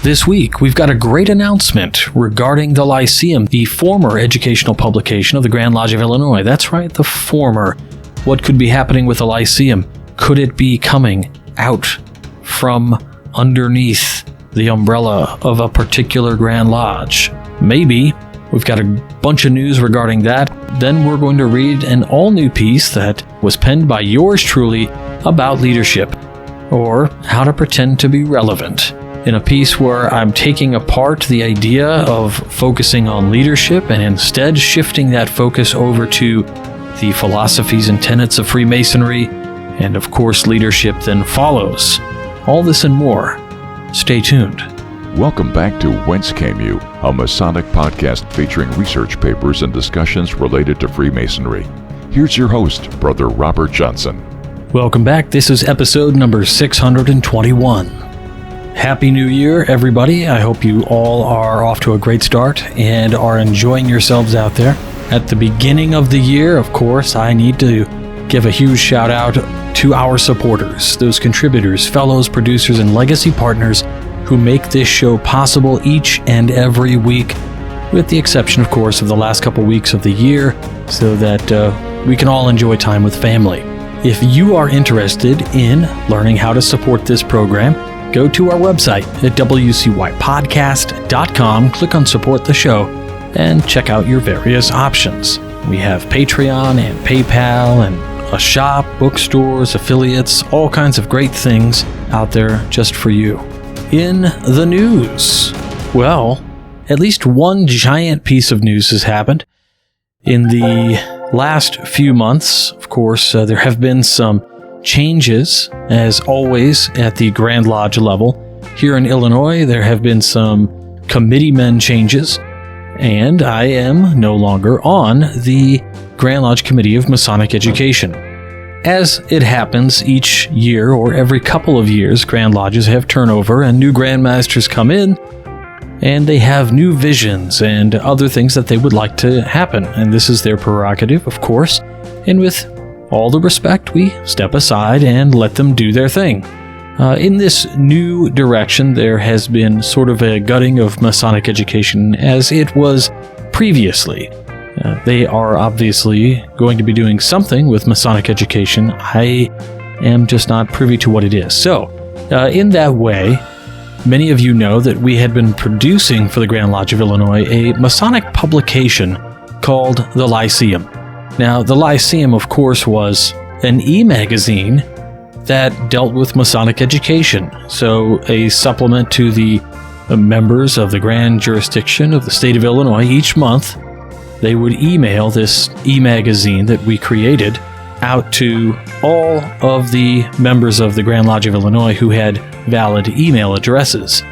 This week, we've got a great announcement regarding the Lysium, the former educational publication of the Grand Lodge of Illinois. That's right, the former. What could be happening with the Lysium? Could it be coming out from underneath the umbrella of a particular Grand Lodge? Maybe. We've got a bunch of news regarding that. Then we're going to read an all-new piece that was penned by yours truly about leadership, or how to pretend to be relevant. In a piece where I'm taking apart the idea of focusing on leadership and instead shifting that focus over to the philosophies and tenets of Freemasonry, and of course leadership then follows. All this and more. Stay tuned. Welcome back to Whence Came You, a Masonic podcast featuring research papers and discussions related to Freemasonry. Here's your host, Brother Robert Johnson. Welcome back. This is episode number 621. Happy New Year, everybody. I hope you all are off to a great start and are enjoying yourselves out there. At the beginning of the year, of course, I need to give a huge shout out to our supporters, those contributors, fellows, producers, and legacy partners who make this show possible each and every week, with the exception, of course, of the last couple weeks of the year, so that we can all enjoy time with family. If you are interested in learning how to support this program, go to our website at wcypodcast.com, click on Support the Show, and check out your various options. We have Patreon and PayPal and a shop, bookstores, affiliates, all kinds of great things out there just for you. In the news, well, at least one giant piece of news has happened. In the last few months, of course, there have been some changes, as always, at the Grand Lodge level. Here in Illinois, there have been some committeemen changes, and I am no longer on the Grand Lodge Committee of Masonic Education. As it happens each year or every couple of years, Grand Lodges have turnover and new Grand Masters come in, and they have new visions and other things that they would like to happen, and this is their prerogative, of course, and with all the respect, we step aside and let them do their thing. In this new direction, there has been sort of a gutting of Masonic education as it was previously. They are obviously going to be doing something with Masonic education. I am just not privy to what it is. So, in that way, many of you know that we had been producing for the Grand Lodge of Illinois a Masonic publication called the Lysium. Now, the Lysium, of course, was an e-magazine that dealt with Masonic education. So, a supplement to the members of the Grand Jurisdiction of the state of Illinois each month. They would email this e-magazine that we created out to all of the members of the Grand Lodge of Illinois who had valid email addresses.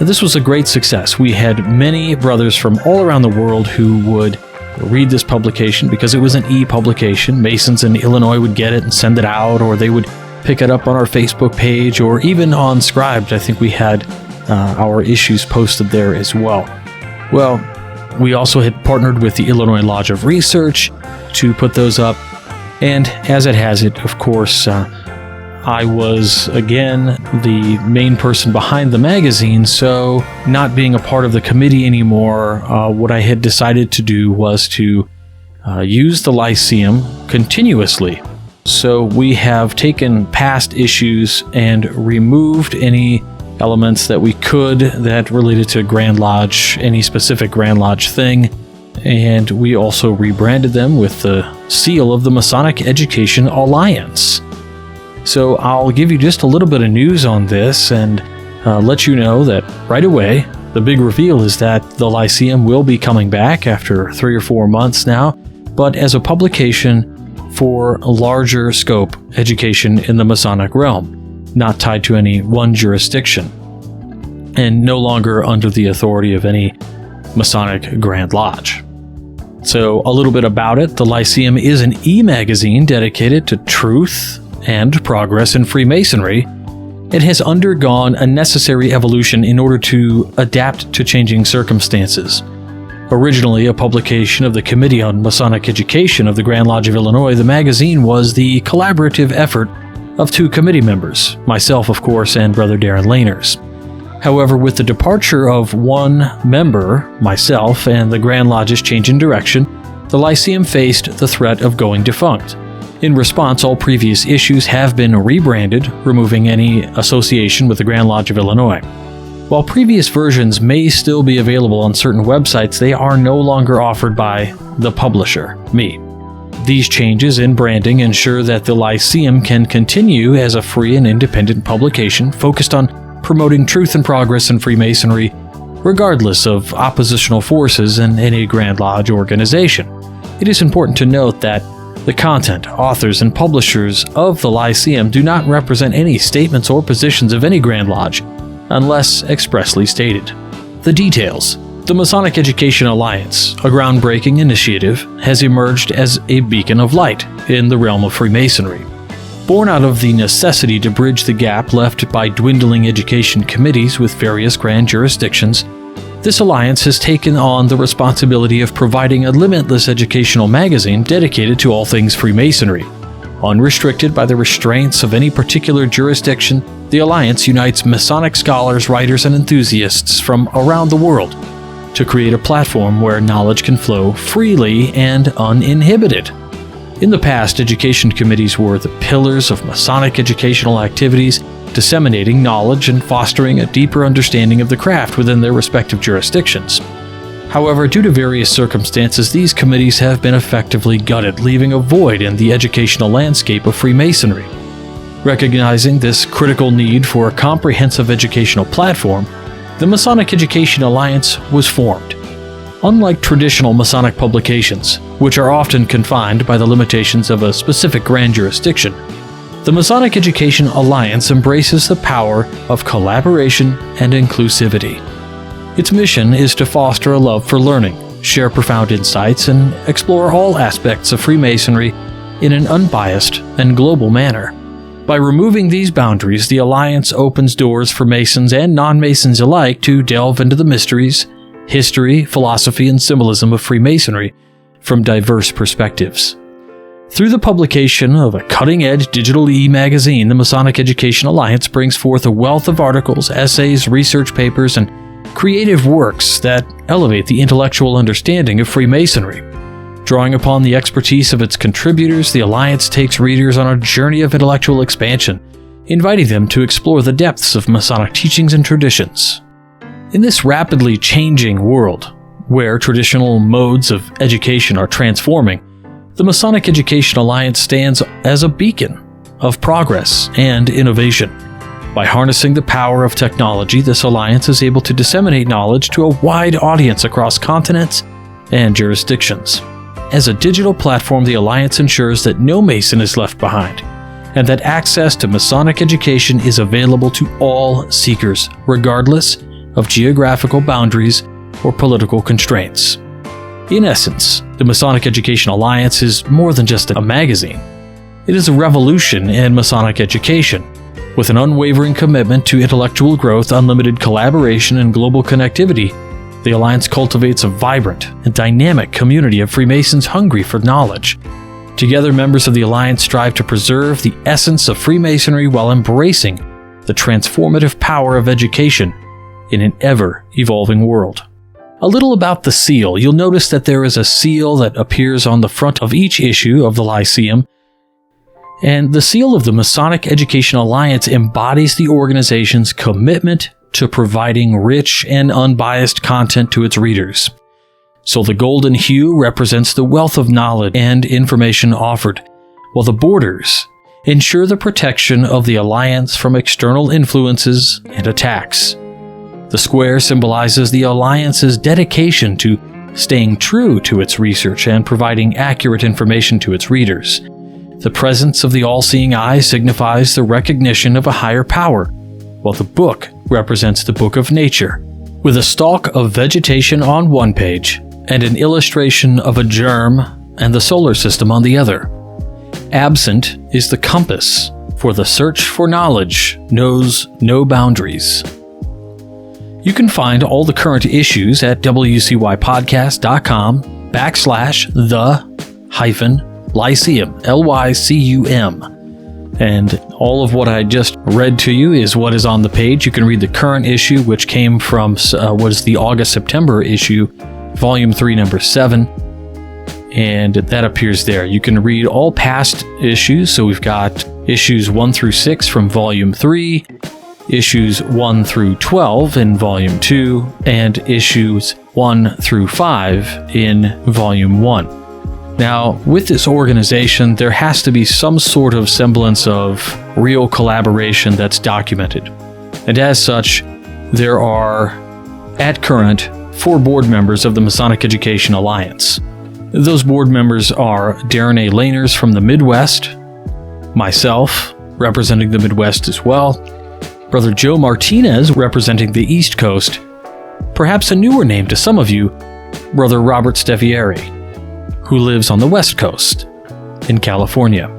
Now, this was a great success. We had many brothers from all around the world who would read this publication because it was an e-publication. Masons in Illinois would get it and send it out, or they would pick it up on our Facebook page, or even on Scribd. I think we had our issues posted there as well. Well, we also had partnered with the Illinois Lodge of Research to put those up, and as it has it, of course, I was, again, the main person behind the magazine, so not being a part of the committee anymore, what I had decided to do was to use the Lysium continuously. So we have taken past issues and removed any elements that we could that related to Grand Lodge, any specific Grand Lodge thing, and we also rebranded them with the seal of the Masonic Education Alliance. So I'll give you just a little bit of news on this and let you know that right away, the big reveal is that the Lysium will be coming back after 3 or 4 months now, but as a publication for a larger scope education in the Masonic realm, not tied to any one jurisdiction, and no longer under the authority of any Masonic Grand Lodge. So a little bit about it. The Lysium is an e-magazine dedicated to truth and progress in Freemasonry. It has undergone a necessary evolution in order to adapt to changing circumstances. Originally a publication of the Committee on Masonic Education of the Grand Lodge of Illinois, the magazine was the collaborative effort of 2 committee members, myself, of course, and Brother Darren Lainers. However, with the departure of one member, myself, and the Grand Lodge's change in direction, the Lysium faced the threat of going defunct. In response, all previous issues have been rebranded, removing any association with the Grand Lodge of Illinois. While previous versions may still be available on certain websites, they are no longer offered by the publisher, me. These changes in branding ensure that the Lysium can continue as a free and independent publication focused on promoting truth and progress in Freemasonry, regardless of oppositional forces in any Grand Lodge organization. It is important to note that the content, authors, and publishers of the Lysium do not represent any statements or positions of any Grand Lodge, unless expressly stated. The details. The Masonic Education Alliance, a groundbreaking initiative, has emerged as a beacon of light in the realm of Freemasonry. Born out of the necessity to bridge the gap left by dwindling education committees with various grand jurisdictions, this alliance has taken on the responsibility of providing a limitless educational magazine dedicated to all things Freemasonry. Unrestricted by the restraints of any particular jurisdiction, the alliance unites Masonic scholars, writers, and enthusiasts from around the world to create a platform where knowledge can flow freely and uninhibited. In the past, education committees were the pillars of Masonic educational activities, disseminating knowledge and fostering a deeper understanding of the craft within their respective jurisdictions. However, due to various circumstances, these committees have been effectively gutted, leaving a void in the educational landscape of Freemasonry. Recognizing this critical need for a comprehensive educational platform, the Masonic Education Alliance was formed. Unlike traditional Masonic publications, which are often confined by the limitations of a specific grand jurisdiction, the Masonic Education Alliance embraces the power of collaboration and inclusivity. Its mission is to foster a love for learning, share profound insights, and explore all aspects of Freemasonry in an unbiased and global manner. By removing these boundaries, the Alliance opens doors for Masons and non-Masons alike to delve into the mysteries, history, philosophy, and symbolism of Freemasonry from diverse perspectives. Through the publication of a cutting-edge digital e-magazine, the Masonic Education Alliance brings forth a wealth of articles, essays, research papers, and creative works that elevate the intellectual understanding of Freemasonry. Drawing upon the expertise of its contributors, the Alliance takes readers on a journey of intellectual expansion, inviting them to explore the depths of Masonic teachings and traditions. In this rapidly changing world, where traditional modes of education are transforming, the Masonic Education Alliance stands as a beacon of progress and innovation. By harnessing the power of technology, this alliance is able to disseminate knowledge to a wide audience across continents and jurisdictions. As a digital platform, the alliance ensures that no Mason is left behind, and that access to Masonic education is available to all seekers, regardless of geographical boundaries or political constraints. In essence, the Masonic Education Alliance is more than just a magazine. It is a revolution in Masonic education. With an unwavering commitment to intellectual growth, unlimited collaboration, and global connectivity, the Alliance cultivates a vibrant and dynamic community of Freemasons hungry for knowledge. Together, members of the Alliance strive to preserve the essence of Freemasonry while embracing the transformative power of education in an ever-evolving world. A little about the seal. You'll notice that there is a seal that appears on the front of each issue of the Lysium, and the seal of the Masonic Education Alliance embodies the organization's commitment to providing rich and unbiased content to its readers. So the golden hue represents the wealth of knowledge and information offered, while the borders ensure the protection of the Alliance from external influences and attacks. The square symbolizes the Alliance's dedication to staying true to its research and providing accurate information to its readers. The presence of the all-seeing eye signifies the recognition of a higher power, while the book represents the book of nature, with a stalk of vegetation on one page and an illustration of a germ and the solar system on the other. Absent is the compass, for the search for knowledge knows no boundaries. You can find all the current issues at wcypodcast.com/the-Lysium, Lycium. And all of what I just read to you is what is on the page. You can read the current issue, which came from what is the August-September issue, Volume 3, Number 7. And that appears there. You can read all past issues. So we've got issues 1 through 6 from Volume 3, issues 1 through 12 in Volume 2, and issues 1 through 5 in Volume 1. Now, with this organization, there has to be some sort of semblance of real collaboration that's documented. And as such, there are, at current, 4 board members of the Masonic Education Alliance. Those board members are Darren A. Laners from the Midwest, myself, representing the Midwest as well, Brother Joe Martinez, representing the East Coast, perhaps a newer name to some of you, Brother Robert Stevieri, who lives on the West Coast in California.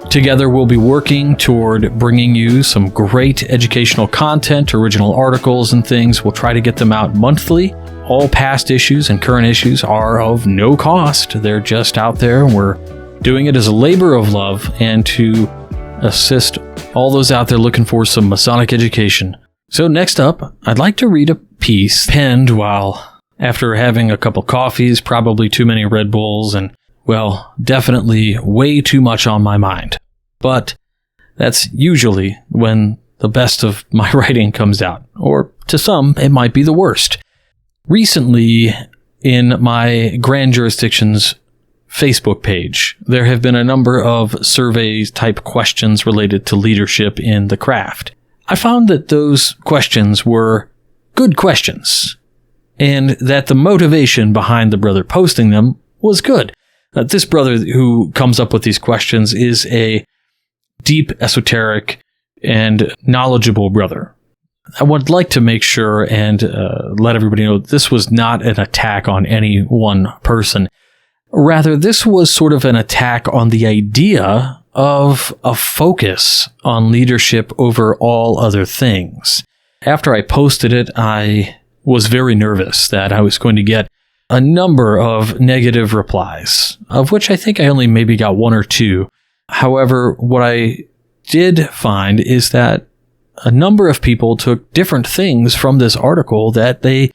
Together, we'll be working toward bringing you some great educational content, original articles and things. We'll try to get them out monthly. All past issues and current issues are of no cost. They're just out there, and we're doing it as a labor of love and to assist all those out there looking for some Masonic education. So next up, I'd like to read a piece penned while after having a couple coffees, probably too many Red Bulls, and, well, definitely way too much on my mind. But that's usually when the best of my writing comes out, or to some, it might be the worst. Recently, in my Grand Jurisdictions Facebook page, there have been a number of survey-type questions related to leadership in the craft. I found that those questions were good questions, and that the motivation behind the brother posting them was good. This brother who comes up with these questions is a deep, esoteric, and knowledgeable brother. I would like to make sure and let everybody know this was not an attack on any one person. Rather, this was sort of an attack on the idea of a focus on leadership over all other things. After I posted it, I was very nervous that I was going to get a number of negative replies, of which I think I only maybe got 1 or 2. However, what I did find is that a number of people took different things from this article that they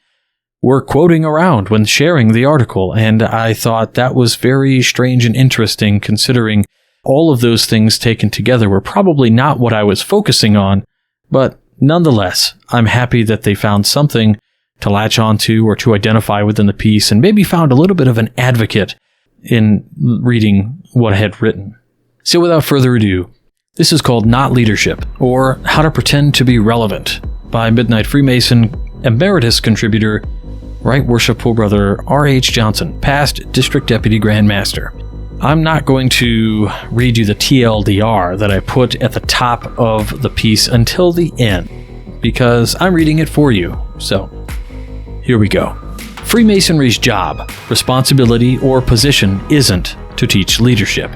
were quoting around when sharing the article, and I thought that was very strange and interesting, considering all of those things taken together were probably not what I was focusing on, but nonetheless, I'm happy that they found something to latch onto or to identify within the piece, and maybe found a little bit of an advocate in reading what I had written. So without further ado, this is called Not Leadership, or How to Pretend to be Relevant, by Midnight Freemason Emeritus Contributor, Right Worshipful Brother R.H. Johnson, past District Deputy Grand Master. I'm not going to read you the TLDR that I put at the top of the piece until the end, because I'm reading it for you. So, here we go. Freemasonry's job, responsibility, or position isn't to teach leadership.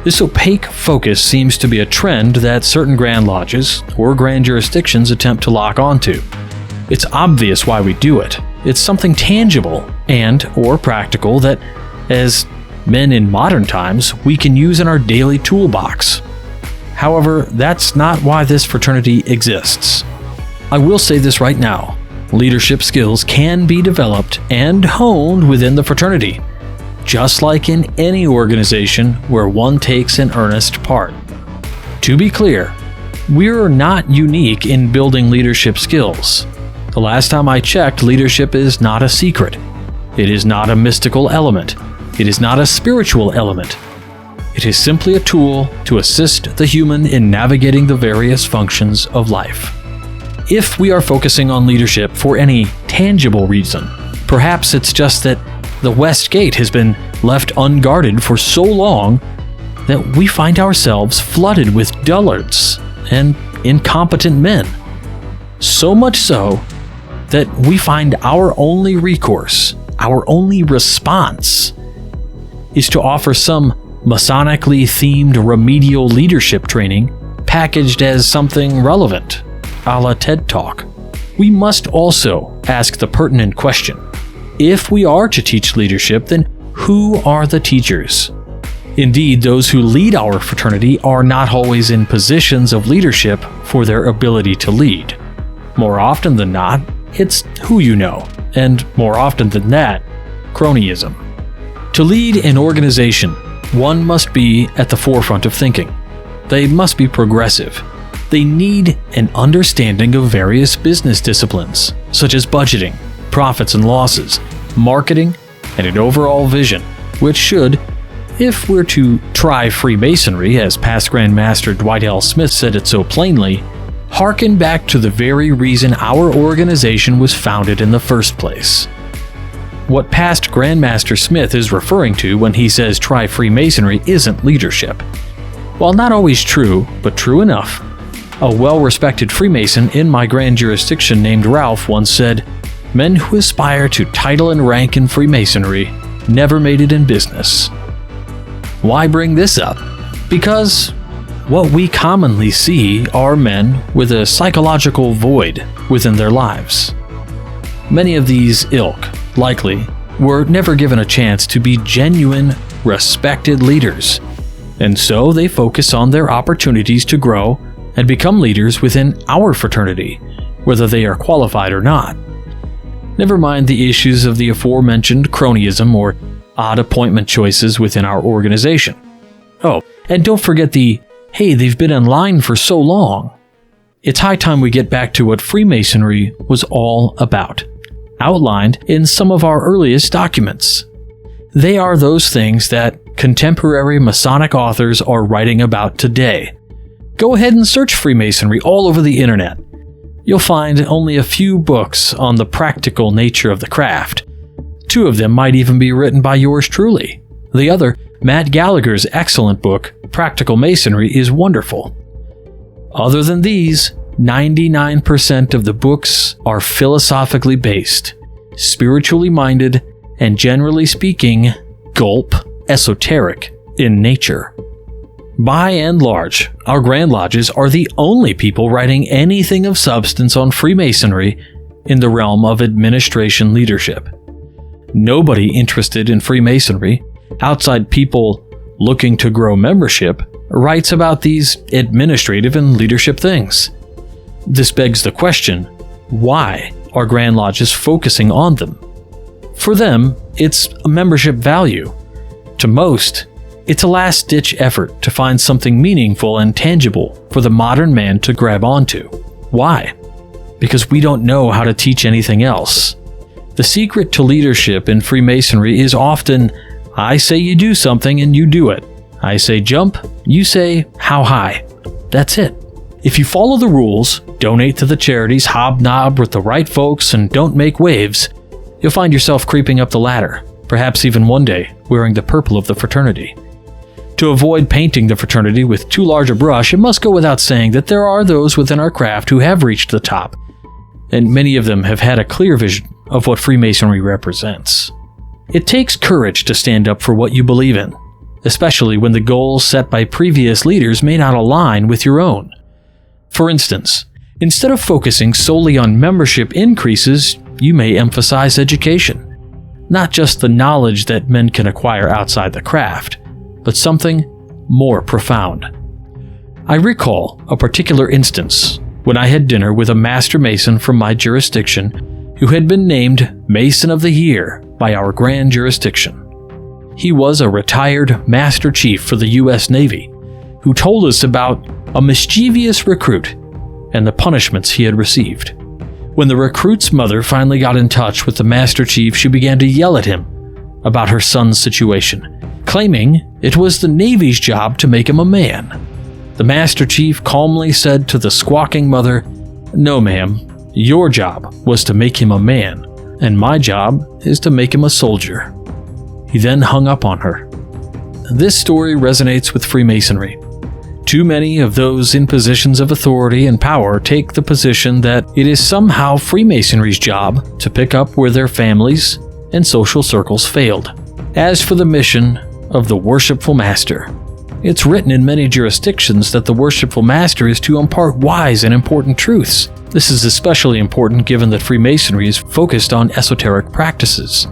This opaque focus seems to be a trend that certain Grand Lodges or Grand Jurisdictions attempt to lock onto. It's obvious why we do it. It's something tangible and or practical that, as men in modern times, we can use in our daily toolbox. However, that's not why this fraternity exists. I will say this right now. Leadership skills can be developed and honed within the fraternity, just like in any organization where one takes an earnest part. To be clear, we're not unique in building leadership skills. The last time I checked, leadership is not a secret. It is not a mystical element. It is not a spiritual element. It is simply a tool to assist the human in navigating the various functions of life. If we are focusing on leadership for any tangible reason, perhaps it's just that the West Gate has been left unguarded for so long that we find ourselves flooded with dullards and incompetent men. So much so that we find our only recourse, our only response, is to offer some Masonically themed remedial leadership training packaged as something relevant, a la TED Talk. We must also ask the pertinent question. If we are to teach leadership, then who are the teachers? Indeed, those who lead our fraternity are not always in positions of leadership for their ability to lead. More often than not, it's who you know, and more often than that, cronyism. To lead an organization, one must be at the forefront of thinking. They must be progressive. They need an understanding of various business disciplines, such as budgeting, profits and losses, marketing, and an overall vision, which should, if we're to try Freemasonry, as past Grand Master Dwight L. Smith said it so plainly, harken back to the very reason our organization was founded in the first place. What past Grand Master Smith is referring to when he says try Freemasonry isn't leadership. While not always true, but true enough, a well-respected Freemason in my grand jurisdiction named Ralph once said, "Men who aspire to title and rank in Freemasonry never made it in business." Why bring this up? Because what we commonly see are men with a psychological void within their lives. Many of these ilk, likely, were never given a chance to be genuine, respected leaders, and so they focus on their opportunities to grow and become leaders within our fraternity, whether they are qualified or not. Never mind the issues of the aforementioned cronyism or odd appointment choices within our organization. Oh, and don't forget the, hey, they've been in line for so long. It's high time we get back to what Freemasonry was all about, outlined in some of our earliest documents. They are those things that contemporary Masonic authors are writing about today. Go ahead and search Freemasonry all over the internet. You'll find only a few books on the practical nature of the craft. 2 of them might even be written by yours truly. The other, Matt Gallagher's excellent book, Practical Masonry, is wonderful. Other than these, 99% of the books are philosophically based, spiritually minded, and generally speaking, gulp, esoteric in nature. By and large, our Grand Lodges are the only people writing anything of substance on Freemasonry in the realm of administration leadership. Nobody interested in Freemasonry, outside people looking to grow membership, writes about these administrative and leadership things. This begs the question, why are Grand Lodges focusing on them? For them, it's a membership value. To most, it's a last-ditch effort to find something meaningful and tangible for the modern man to grab onto. Why? Because we don't know how to teach anything else. The secret to leadership in Freemasonry is often, I say you do something and you do it. I say jump, you say how high. That's it. If you follow the rules, donate to the charities, hobnob with the right folks, and don't make waves, you'll find yourself creeping up the ladder, perhaps even one day wearing the purple of the fraternity. To avoid painting the fraternity with too large a brush, it must go without saying that there are those within our craft who have reached the top, and many of them have had a clear vision of what Freemasonry represents. It takes courage to stand up for what you believe in, especially when the goals set by previous leaders may not align with your own. For instance, instead of focusing solely on membership increases, you may emphasize education. Not just the knowledge that men can acquire outside the craft, but something more profound. I recall a particular instance when I had dinner with a Master Mason from my jurisdiction who had been named Mason of the Year by our grand jurisdiction. He was a retired Master Chief for the U.S. Navy who told us about a mischievous recruit and the punishments he had received. When the recruit's mother finally got in touch with the Master Chief, she began to yell at him about her son's situation, claiming it was the Navy's job to make him a man. The Master Chief calmly said to the squawking mother, "No, ma'am, your job was to make him a man, and my job is to make him a soldier." He then hung up on her. This story resonates with Freemasonry. Too many of those in positions of authority and power take the position that it is somehow Freemasonry's job to pick up where their families and social circles failed. As for the mission of the Worshipful Master, it's written in many jurisdictions that the Worshipful Master is to impart wise and important truths. This is especially important given that Freemasonry is focused on esoteric practices.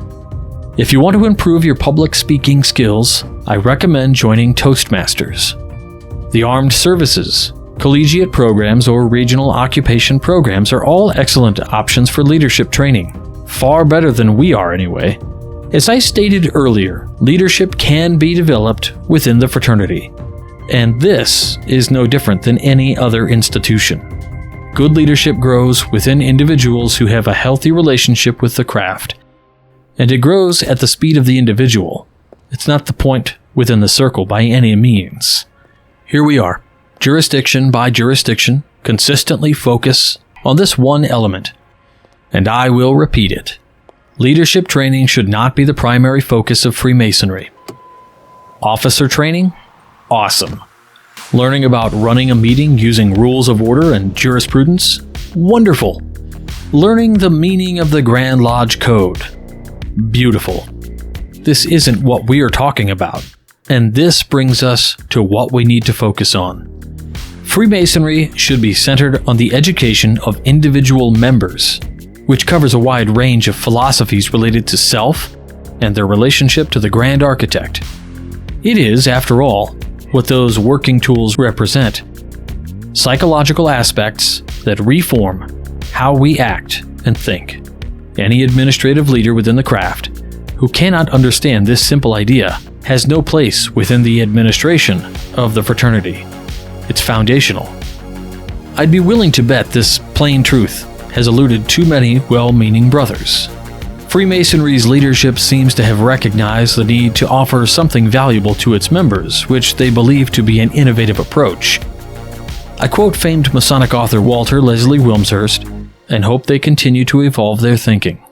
If you want to improve your public speaking skills, I recommend joining Toastmasters. The Armed Services, collegiate programs, or regional occupation programs are all excellent options for leadership training. Far better than we are anyway. As I stated earlier, leadership can be developed within the fraternity. And this is no different than any other institution. Good leadership grows within individuals who have a healthy relationship with the craft. And it grows at the speed of the individual. It's not the point within the circle by any means. Here we are, jurisdiction by jurisdiction, consistently focus on this one element. And I will repeat it. Leadership training should not be the primary focus of Freemasonry. Officer training? Awesome. Learning about running a meeting using rules of order and jurisprudence? Wonderful. Learning the meaning of the Grand Lodge Code? Beautiful. This isn't what we are talking about, and this brings us to what we need to focus on. Freemasonry should be centered on the education of individual members, which covers a wide range of philosophies related to self and their relationship to the Grand Architect. It is, after all, what those working tools represent. Psychological aspects that reform how we act and think. Any administrative leader within the craft who cannot understand this simple idea has no place within the administration of the fraternity. It's foundational. I'd be willing to bet this plain truth has eluded too many well-meaning brothers. Freemasonry's leadership seems to have recognized the need to offer something valuable to its members, which they believe to be an innovative approach. I quote famed Masonic author Walter Leslie Wilmshurst and hope they continue to evolve their thinking.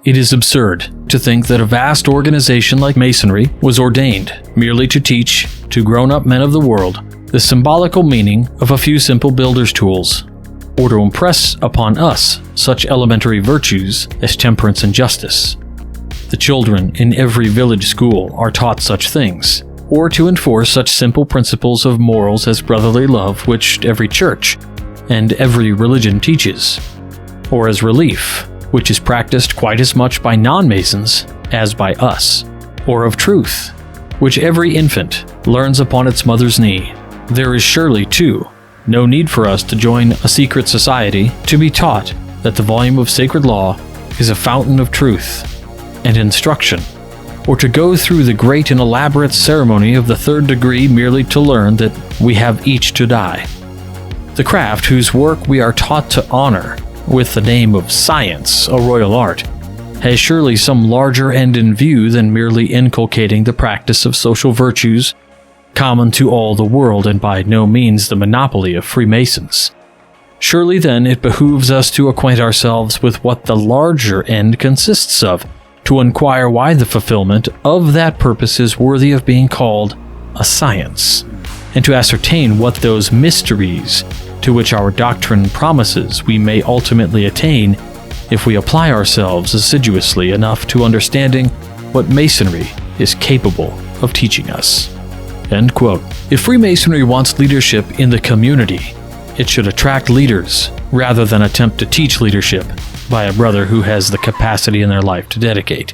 It is absurd to think that a vast organization like Masonry was ordained merely to teach to grown-up men of the world the symbolical meaning of a few simple builder's tools, or to impress upon us such elementary virtues as temperance and justice. The children in every village school are taught such things, or to enforce such simple principles of morals as brotherly love which every church and every religion teaches, or as relief, which is practiced quite as much by non-Masons as by us, or of truth, which every infant learns upon its mother's knee. There is surely, too, no need for us to join a secret society to be taught that the volume of sacred law is a fountain of truth and instruction, or to go through the great and elaborate ceremony of the third degree merely to learn that we have each to die. The craft whose work we are taught to honor with the name of science, a royal art, has surely some larger end in view than merely inculcating the practice of social virtues common to all the world and by no means the monopoly of Freemasons. Surely then it behooves us to acquaint ourselves with what the larger end consists of, to inquire why the fulfillment of that purpose is worthy of being called a science, and to ascertain what those mysteries to which our doctrine promises we may ultimately attain if we apply ourselves assiduously enough to understanding what Masonry is capable of teaching us. End quote. If Freemasonry wants leadership in the community, it should attract leaders rather than attempt to teach leadership by a brother who has the capacity in their life to dedicate.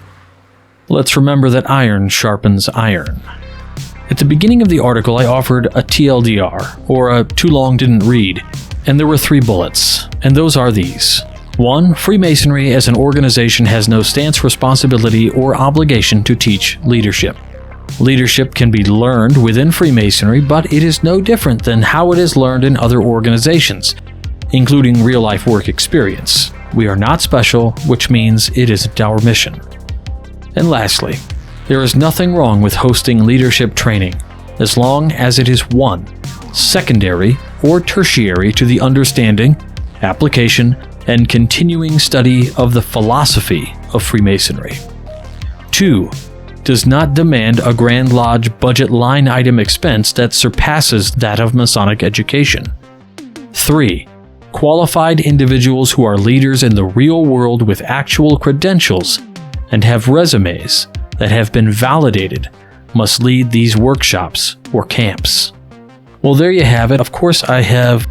Let's remember that iron sharpens iron. At the beginning of the article, I offered a TLDR, or a too long didn't read, and there were 3 bullets, and those are these. 1. Freemasonry as an organization has no stance, responsibility, or obligation to teach leadership. Leadership can be learned within Freemasonry, but it is no different than how it is learned in other organizations, including real-life work experience. We are not special, which means it isn't our mission. And lastly, there is nothing wrong with hosting leadership training, as long as it is 1. Secondary or tertiary to the understanding, application, and continuing study of the philosophy of Freemasonry. 2. Does not demand a Grand Lodge budget line item expense that surpasses that of Masonic education. 3. Qualified individuals who are leaders in the real world with actual credentials and have resumes that have been validated must lead these workshops or camps. Well, there you have it. Of course, I have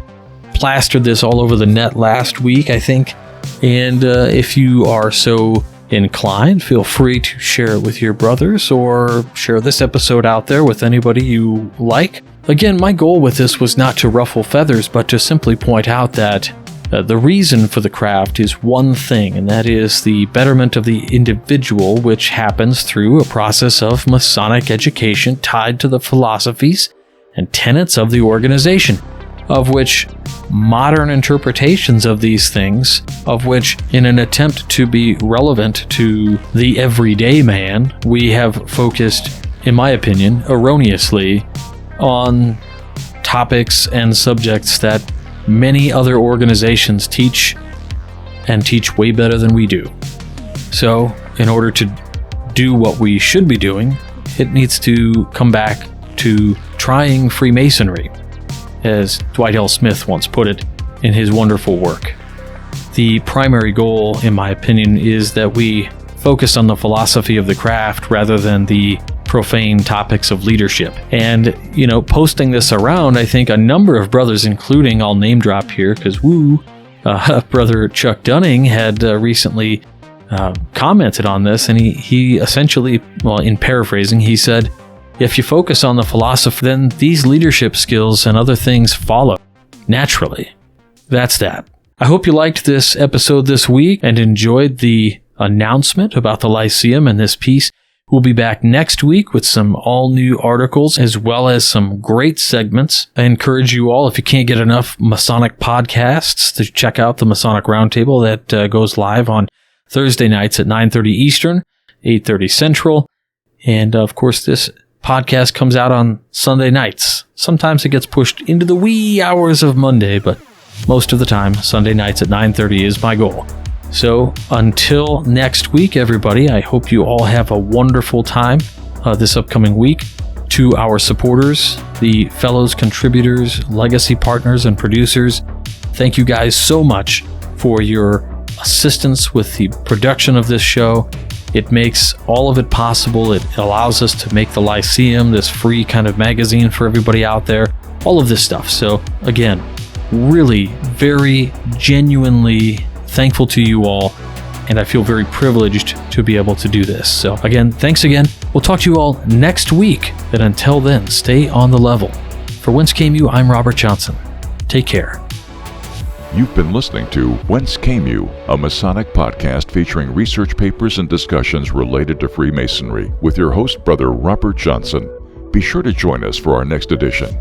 plastered this all over the net last week, I think. And if you are so inclined, feel free to share it with your brothers or share this episode out there with anybody you like. Again, my goal with this was not to ruffle feathers, but to simply point out that the reason for the craft is one thing, and that is the betterment of the individual, which happens through a process of Masonic education tied to the philosophies and tenets of the organization, of which modern interpretations of these things, of which in an attempt to be relevant to the everyday man, we have focused, in my opinion, erroneously on topics and subjects that many other organizations teach, and teach way better than we do. So, in order to do what we should be doing, it needs to come back to trying Freemasonry, as Dwight L. Smith once put it in his wonderful work. The primary goal, in my opinion, is that we focus on the philosophy of the craft rather than the profane topics of leadership. And, posting this around, I think a number of brothers, including, I'll name drop here, because Brother Chuck Dunning had recently commented on this, and he essentially, well, in paraphrasing, he said, if you focus on the philosophy, then these leadership skills and other things follow naturally. That's that. I hope you liked this episode this week and enjoyed the announcement about the Lysium and this piece. We'll be back next week with some all-new articles as well as some great segments. I encourage you all, if you can't get enough Masonic podcasts, to check out the Masonic Roundtable that goes live on Thursday nights at 9:30 Eastern, 8:30 Central. And, of course, this podcast comes out on Sunday nights. Sometimes it gets pushed into the wee hours of Monday, but most of the time, Sunday nights at 9:30 is my goal. So until next week, everybody, I hope you all have a wonderful time this upcoming week. To our supporters, the fellows, contributors, legacy partners, and producers, thank you guys so much for your assistance with the production of this show. It makes all of it possible. It allows us to make the Lysium, this free kind of magazine for everybody out there, all of this stuff. So again, really, very genuinely thankful to you all, and I feel very privileged to be able to do this. So again, thanks again. We'll talk to you all next week, and until then, stay on the level. For Whence Came You, I'm Robert Johnson. Take care. You've been listening to Whence Came You, a Masonic podcast featuring research papers and discussions related to Freemasonry with your host, Brother Robert Johnson. Be sure to join us for our next edition.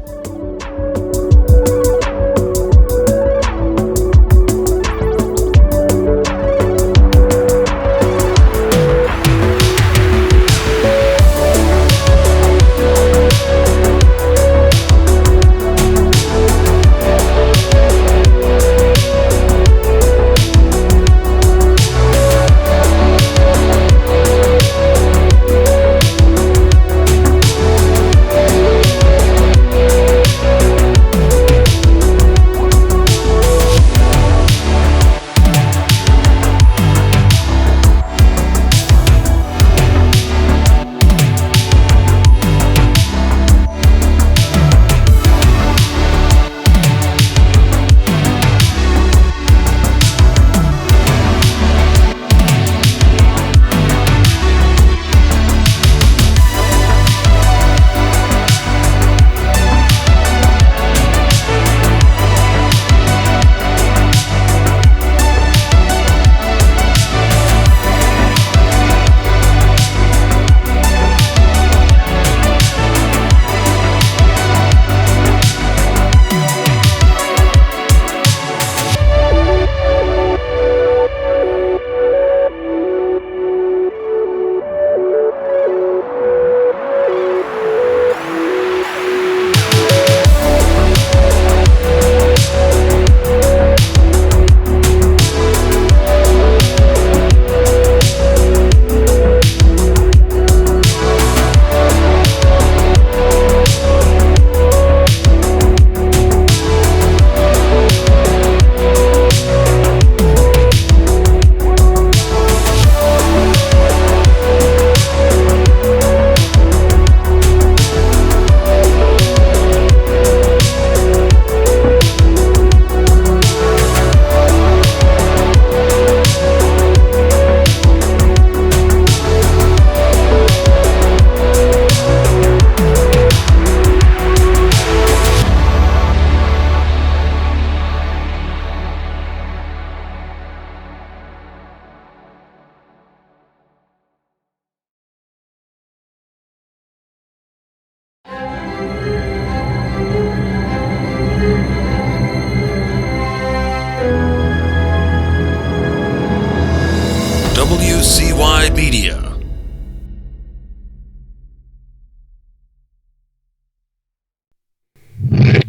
WCY Media.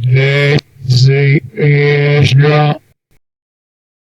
This is